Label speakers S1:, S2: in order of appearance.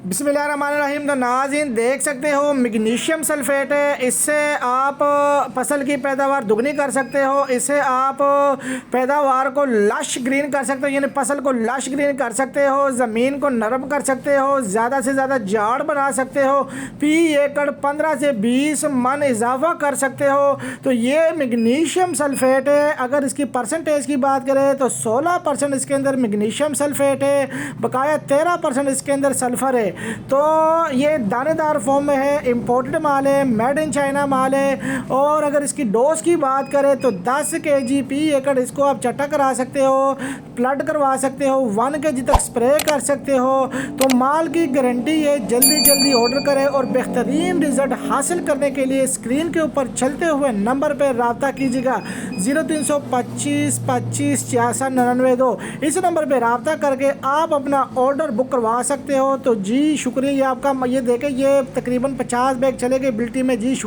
S1: बिस्मिल्लाहिर्रहमानिर्रहीम। तो नाज़रीन देख सकते हो मैग्नीशियम सल्फेट है। इससे आप फसल की पैदावार दुगनी कर सकते हो। इससे आप पैदावार को लश ग्रीन कर सकते हो, यानी फसल को लश ग्रीन कर सकते हो। ज़मीन को नरम कर सकते हो, ज़्यादा से ज़्यादा झाड़ बना सकते हो। फी एकड़ 15 से 20 मन इजाफा कर सकते हो। तो ये मैग्नीशियम सल्फेट है। अगर इसकी परसेंटेज की बात करें तो 16% इसके अंदर मैग्नीशियम सल्फेट है, बकाया 13% इसके अंदर सल्फ़र है। तो ये दानेदार फॉर्म में है, इम्पोर्टेड माल है, मेड इन चाइना माल है। और अगर इसकी डोज की बात करें तो 10 kg फी एकड़ इसको आप चटा करा सकते हो, प्लट करवा सकते हो, 1 kg तक स्प्रे कर सकते हो। तो माल की गारंटी है। जल्दी जल्दी ऑर्डर करें और बेहतरीन रिजल्ट हासिल करने के लिए स्क्रीन के ऊपर चलते हुए नंबर पर रब्ता कीजिएगा 0325 25 66 99 2। इस नंबर पर रब्ता करके आप अपना ऑर्डर बुक करवा सकते हो। तो जी शुक्रिया आपका। ये देखें, ये तकरीबन 50 बैग चले गए बिल्टी में। जी शुक्रिया।